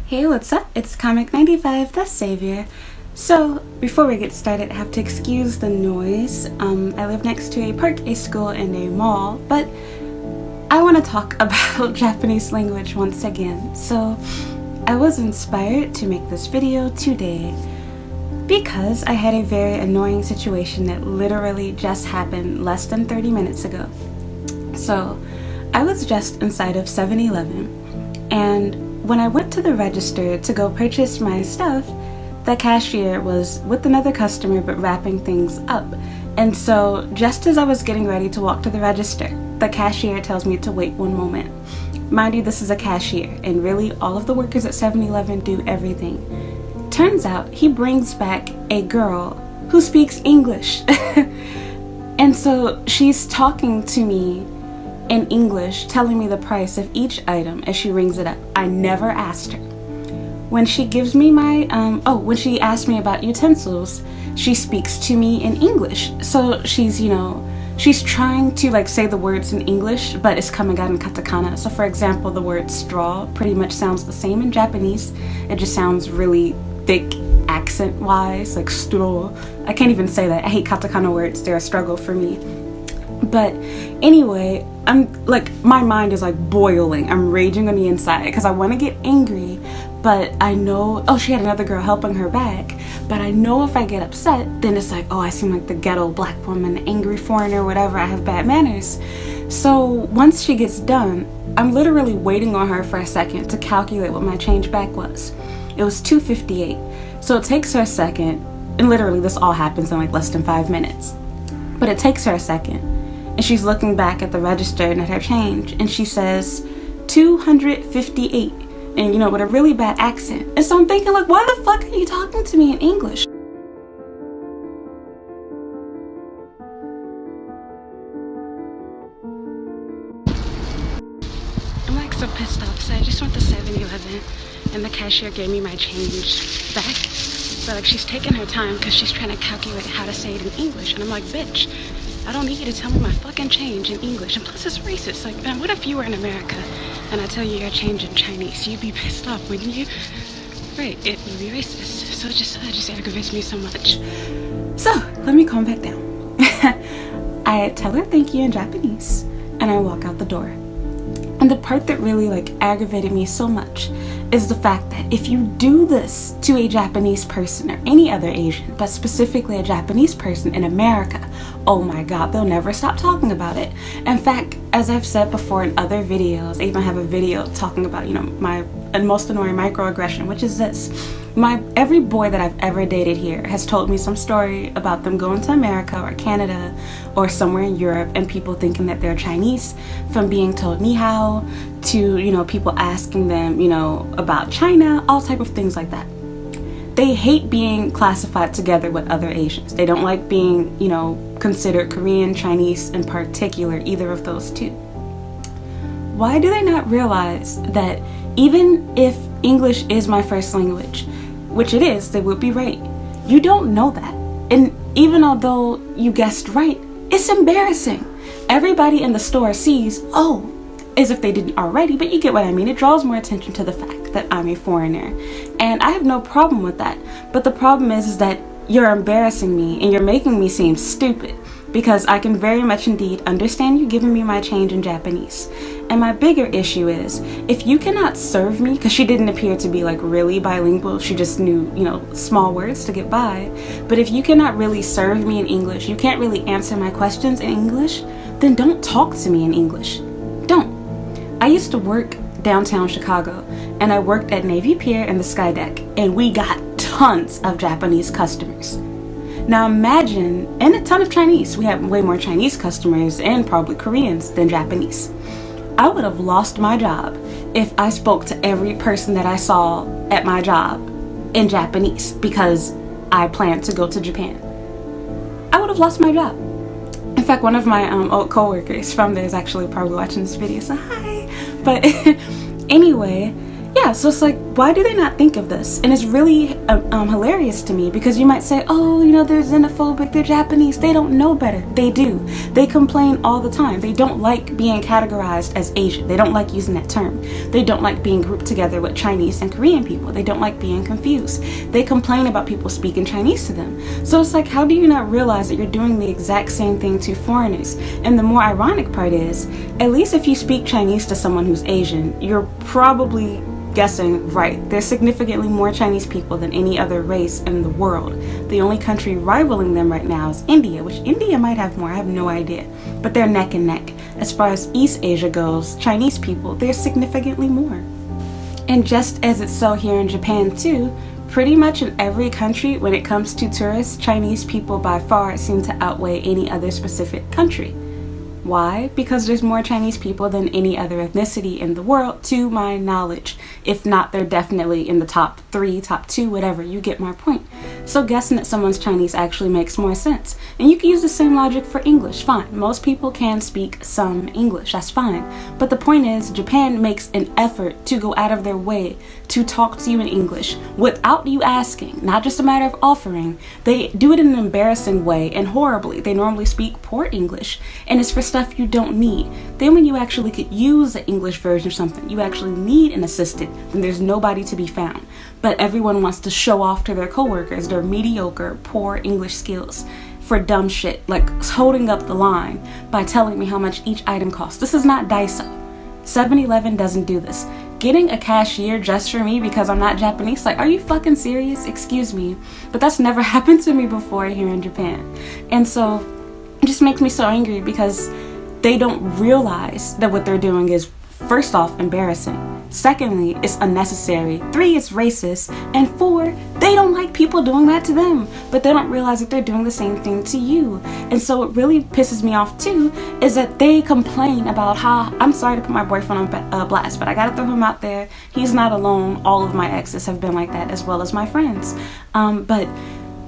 Hey, what's up? It's Comic95, the Savior. So, before we get started, I have to excuse the noise. I live next to a park, a school, and a mall, but I want to talk about Japanese language once again. So, I was inspired to make this video today because I had a very annoying situation that literally just happened less than 30 minutes ago. So, I was just inside of 7-Eleven, and when I went to the register to go purchase my stuff, the cashier was with another customer but wrapping things up. And so just as I was getting ready to walk to the register, the cashier tells me to wait one moment. Mind you, this is a cashier, and really all of the workers at 7-Eleven do everything. Turns out he brings back a girl who speaks English. And so she's talking to me in English, telling me the price of each item as she rings it up. I never asked her. When she gives me my, when she asked me about utensils, she speaks to me in English. So she's trying to say the words in English, but it's coming out in katakana. So for example, the word straw pretty much sounds the same in Japanese. It just sounds really thick accent-wise, like straw. I can't even say that. I hate katakana words. They're a struggle for me. But anyway, my mind is boiling. I'm raging on the inside because I want to get angry, but I know, she had another girl helping her back, but I know if I get upset, then it's I seem like the ghetto black woman, the angry foreigner, whatever, I have bad manners. So once she gets done, I'm literally waiting on her for a second to calculate what my change back was. It was $2.58. So it takes her a second, and literally this all happens in less than 5 minutes. But it takes her a second. And she's looking back at the register and at her change, and she says, $258, and with a really bad accent. And so I'm thinking, why the fuck are you talking to me in English? I'm so pissed off, so I just went to 7-Eleven, and the cashier gave me my change back. But she's taking her time because she's trying to calculate how to say it in English, and I'm like, bitch, I don't need you to tell me my fucking change in English. And plus it's racist. Man, what if you were in America and I tell you your change in Chinese? You'd be pissed off, wouldn't you? Right, it would be racist. So it just aggravates me so much. So, let me calm back down. I tell her thank you in Japanese, and I walk out the door. And the part that really aggravated me so much is the fact that if you do this to a Japanese person or any other Asian, but specifically a Japanese person in America, oh my god, they'll never stop talking about it. In fact, as I've said before in other videos, I even have a video talking about, my most annoying microaggression, which is this. Every boy that I've ever dated here has told me some story about them going to America or Canada or somewhere in Europe and people thinking that they're Chinese, from being told ni hao to, people asking them, about China, all type of things like that. They hate being classified together with other Asians. They don't like being, considered Korean, Chinese in particular, either of those two. Why do they not realize that even if English is my first language, which it is, they would be right, you don't know that. And even although you guessed right, it's embarrassing. Everybody in the store sees, as if they didn't already, but you get what I mean. It draws more attention to the fact that I'm a foreigner. And I have no problem with that. But the problem is that you're embarrassing me and you're making me seem stupid, because I can very much indeed understand you giving me my change in Japanese. And my bigger issue is, if you cannot serve me, because she didn't appear to be really bilingual, she just knew, small words to get by. But if you cannot really serve me in English, you can't really answer my questions in English, then don't talk to me in English. Don't. I used to work downtown Chicago, and I worked at Navy Pier and the Sky Deck, and we got tons of Japanese customers. Now imagine, and a ton of Chinese. We have way more Chinese customers and probably Koreans than Japanese. I would have lost my job if I spoke to every person that I saw at my job in Japanese because I planned to go to Japan. I would have lost my job. In fact, one of my old coworkers from there is actually probably watching this video, so hi. But anyway, Yeah, so it's like, why do they not think of this? And it's really hilarious to me, because you might say, oh, you know, they're xenophobic, they're Japanese, they don't know better. They do. They complain all the time. They don't like being categorized as Asian. They don't like using that term. They don't like being grouped together with Chinese and Korean people. They don't like being confused. They complain about people speaking Chinese to them. So it's like, how do you not realize that you're doing the exact same thing to foreigners? And the more ironic part is, at least if you speak Chinese to someone who's Asian, you're probably guessing right. There's significantly more Chinese people than any other race in the world. The only country rivaling them right now is India, which India might have more, I have no idea. But they're neck and neck. As far as East Asia goes, Chinese people, there's significantly more. And just as it's so here in Japan too, pretty much in every country when it comes to tourists, Chinese people by far seem to outweigh any other specific country. Why? Because there's more Chinese people than any other ethnicity in the world, to my knowledge. If not, they're definitely in the top 3, top 2, whatever. You get my point. So guessing that someone's Chinese actually makes more sense. And you can use the same logic for English. Fine. Most people can speak some English. That's fine. But the point is, Japan makes an effort to go out of their way to talk to you in English without you asking. Not just a matter of offering. They do it in an embarrassing way and horribly. They normally speak poor English, and it's for stuff you don't need. Then when you actually could use the English version of something, you actually need an assistant, then there's nobody to be found. But everyone wants to show off to their coworkers their mediocre, poor English skills for dumb shit, like holding up the line by telling me how much each item costs. This is not Daiso. 7-Eleven doesn't do this. Getting a cashier just for me because I'm not Japanese, like, are you fucking serious? Excuse me. But that's never happened to me before here in Japan. And so it just makes me so angry, because they don't realize that what they're doing is, first off, embarrassing. Secondly, it's unnecessary. 3, it's racist. And 4, they don't like people doing that to them. But they don't realize that they're doing the same thing to you. And so what really pisses me off too is that they complain about how, I'm sorry to put my boyfriend on blast, but I gotta throw him out there. He's not alone. All of my exes have been like that, as well as my friends. But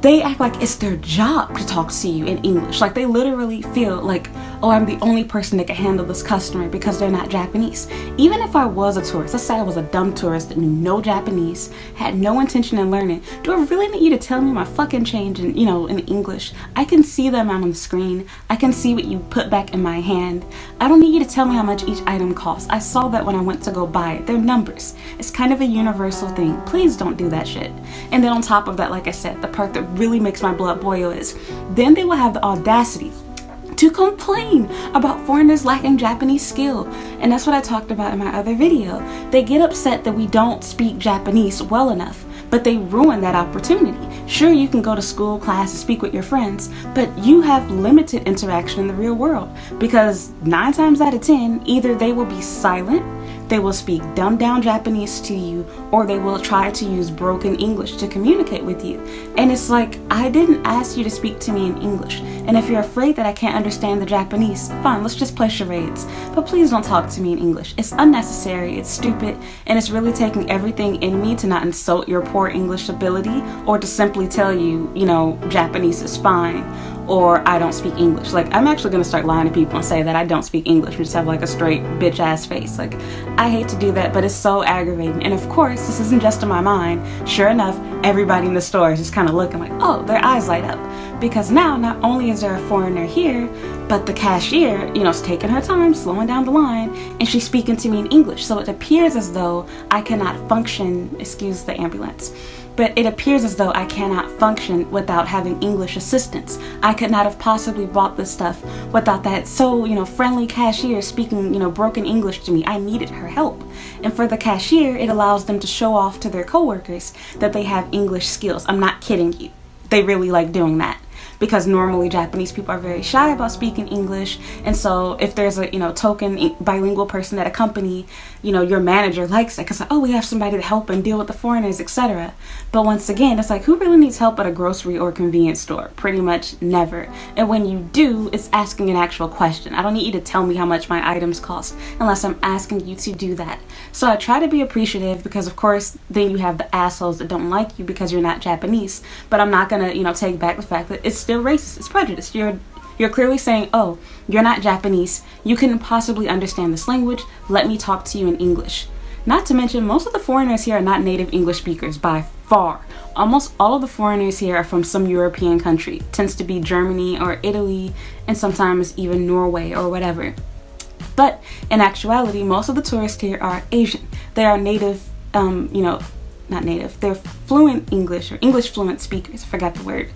they act like it's their job to talk to you in English. Like, they literally feel like, oh, I'm the only person that can handle this customer because they're not Japanese. Even if I was a tourist, let's say I was a dumb tourist that knew no Japanese, had no intention in learning, do I really need you to tell me my fucking change in, in English? I can see them on the screen. I can see what you put back in my hand. I don't need you to tell me how much each item costs. I saw that when I went to go buy it. They're numbers. It's kind of a universal thing. Please don't do that shit. And then on top of that, like I said, the part that really makes my blood boil is, then they will have the audacity to complain about foreigners lacking Japanese skill. And that's what I talked about in my other video. They get upset that we don't speak Japanese well enough, but they ruin that opportunity. Sure, you can go to school, class, and speak with your friends, but you have limited interaction in the real world, because 9 times out of 10, either they will be silent, they will speak dumbed down Japanese to you, or they will try to use broken English to communicate with you. And it's like, I didn't ask you to speak to me in English. And if you're afraid that I can't understand the Japanese, fine, let's just play charades. But please don't talk to me in English. It's unnecessary, it's stupid, and it's really taking everything in me to not insult your poor English ability, or to simply tell you, Japanese is fine, or I don't speak English. Like, I'm actually gonna start lying to people and say that I don't speak English and just have like a straight bitch ass face. Like, I hate to do that, but it's so aggravating. And of course, this isn't just in my mind. Sure enough, everybody in the store is just kind of looking like, oh, their eyes light up. Because now, not only is there a foreigner here, but the cashier, is taking her time, slowing down the line, and she's speaking to me in English. So it appears as though I cannot function, excuse the ambulance, but it appears as though I cannot function without having English assistance. I could not have possibly bought this stuff without that friendly cashier speaking, broken English to me. I needed her help. And for the cashier, it allows them to show off to their coworkers that they have English skills. I'm not kidding you. They really like doing that. Because normally Japanese people are very shy about speaking English, and so if there's a token bilingual person at a company, your manager likes it because, oh, we have somebody to help and deal with the foreigners, etc. But once again, it's like, who really needs help at a grocery or convenience store? Pretty much never. And when you do, it's asking an actual question. I don't need you to tell me how much my items cost unless I'm asking you to do that. So I try to be appreciative, because of course then you have the assholes that don't like you because you're not Japanese. But I'm not gonna take back the fact that it's still racist. It's prejudice. You're clearly saying, oh, you're not Japanese, you couldn't possibly understand this language, let me talk to you in English. Not to mention, most of the foreigners here are not native English speakers by far. Almost all of the foreigners here are from some European country. It tends to be Germany or Italy, and sometimes even Norway or whatever. But in actuality, most of the tourists here are Asian. They are native, not native, they're fluent English or English fluent speakers. I forgot the word.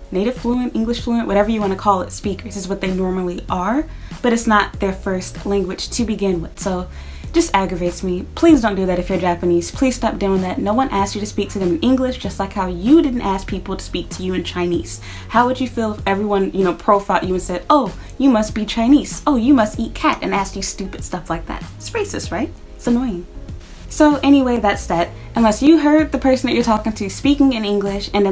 Native fluent, English fluent, whatever you want to call it, speakers is what they normally are, but it's not their first language to begin with. So just aggravates me. Please don't do that if you're Japanese. Please stop doing that. No one asked you to speak to them in English, just like how you didn't ask people to speak to you in Chinese. How would you feel if everyone, profiled you and said, oh, you must be Chinese. Oh, you must eat cat, and asked you stupid stuff like that? It's racist, right? It's annoying. So anyway, that's that. Unless you heard the person that you're talking to speaking in English, and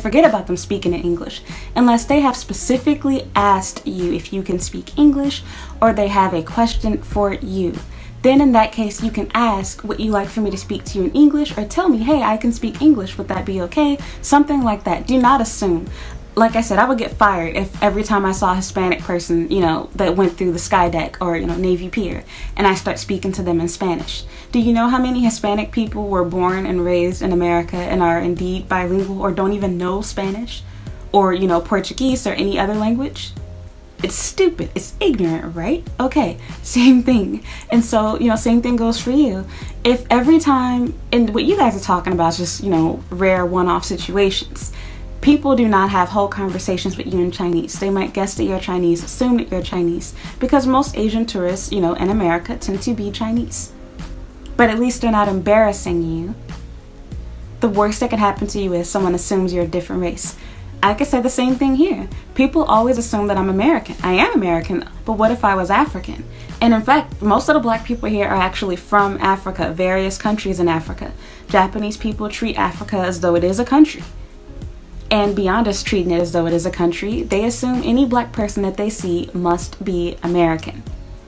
forget about them speaking in English, unless they have specifically asked you if you can speak English or they have a question for you, then in that case you can ask, would you like for me to speak to you in English, or tell me, hey, I can speak English, would that be okay? Something like that. Do not assume. Like I said, I would get fired if every time I saw a Hispanic person, that went through the Sky Deck or, Navy Pier, and I start speaking to them in Spanish. Do you know how many Hispanic people were born and raised in America and are indeed bilingual or don't even know Spanish or, Portuguese or any other language? It's stupid. It's ignorant, right? Okay, same thing. And so, same thing goes for you. If every time, and what you guys are talking about is just, rare one-off situations. People do not have whole conversations with you in Chinese. They might guess that you're Chinese, assume that you're Chinese, because most Asian tourists, in America tend to be Chinese. But at least they're not embarrassing you. The worst that could happen to you is someone assumes you're a different race. I could say the same thing here. People always assume that I'm American. I am American, but what if I was African? And in fact, most of the black people here are actually from Africa, various countries in Africa. Japanese people treat Africa as though it is a country. And beyond us treating it as though it is a country, they assume any black person that they see must be American.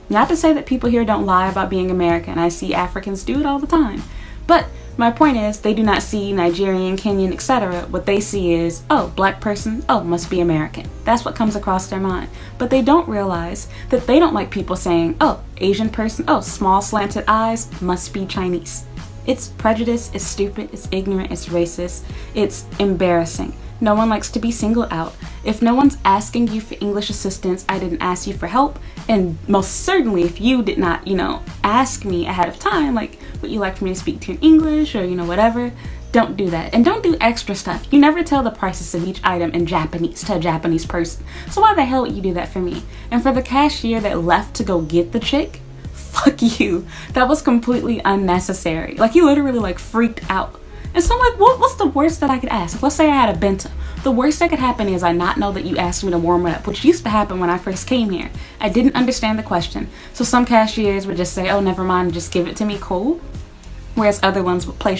Not to say that people here don't lie about being American. I see Africans do it all the time. But my point is, they do not see Nigerian, Kenyan, etc. What they see is, oh, black person, oh, must be American. That's what comes across their mind. But they don't realize that they don't like people saying, oh, Asian person, oh, small slanted eyes, must be Chinese. It's prejudice, it's stupid, it's ignorant, it's racist, it's embarrassing. No one likes to be singled out. If no one's asking you for English assistance, I didn't ask you for help. And most certainly if you did not, ask me ahead of time, like, would you like for me to speak to you in English or, whatever, don't do that. And don't do extra stuff. You never tell the prices of each item in Japanese to a Japanese person. So why the hell would you do that for me? And for the cashier that left to go get the chick, fuck you. That was completely unnecessary. Like, he literally freaked out. And so I'm like, what's the worst that I could ask? Let's say I had a bento. The worst that could happen is I not know that you asked me to warm it up, which used to happen when I first came here. I didn't understand the question. So some cashiers would just say, oh, never mind, just give it to me, cool. Whereas other ones would play,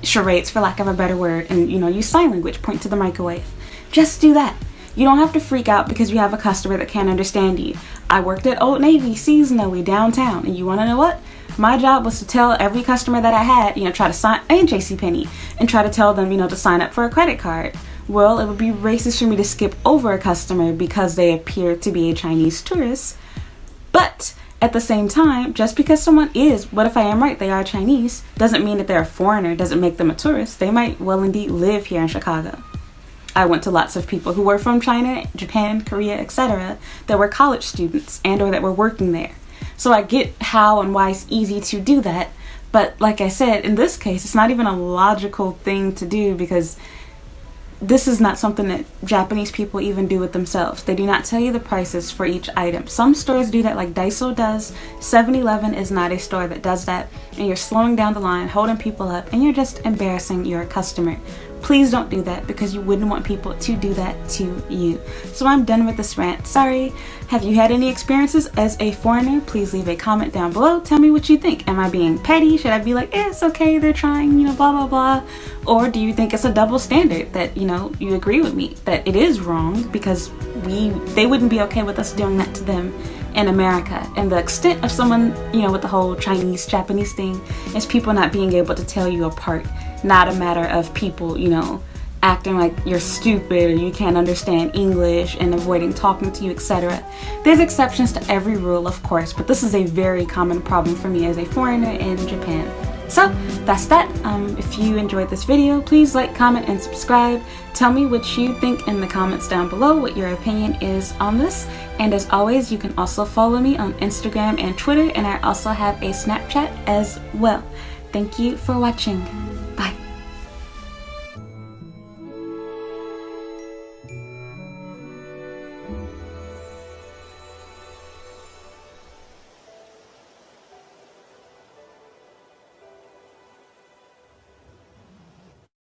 charades, for lack of a better word, and, use sign language, point to the microwave. Just do that. You don't have to freak out because you have a customer that can't understand you. I worked at Old Navy seasonally downtown, and you want to know what? My job was to tell every customer that I had, try to sign, and JCPenney, and try to tell them, to sign up for a credit card. Well, it would be racist for me to skip over a customer because they appear to be a Chinese tourist. But at the same time, just because someone is, what if I am right, they are Chinese, doesn't mean that they're a foreigner, doesn't make them a tourist. They might well indeed live here in Chicago. I went to lots of people who were from China, Japan, Korea, etc. that were college students and or that were working there. So I get how and why it's easy to do that. But like I said, in this case, it's not even a logical thing to do because this is not something that Japanese people even do with themselves. They do not tell you the prices for each item. Some stores do that, like Daiso does. 7-Eleven is not a store that does that. And you're slowing down the line, holding people up, and you're just embarrassing your customer. Please don't do that because you wouldn't want people to do that to you. So I'm done with this rant. Sorry. Have you had any experiences as a foreigner? Please leave a comment down below. Tell me what you think. Am I being petty? Should I be like, it's okay, they're trying, blah, blah, blah? Or do you think it's a double standard that, you agree with me that it is wrong because they wouldn't be okay with us doing that to them in America? And the extent of someone, with the whole Chinese, Japanese thing is people not being able to tell you apart. Not a matter of people, acting like you're stupid or you can't understand English and avoiding talking to you, etc. There's exceptions to every rule, of course, but this is a very common problem for me as a foreigner in Japan. So that's that. If you enjoyed this video, please like, comment, and subscribe. Tell me what you think in the comments down below, what your opinion is on this. And as always, you can also follow me on Instagram and Twitter, and I also have a Snapchat as well. Thank you for watching.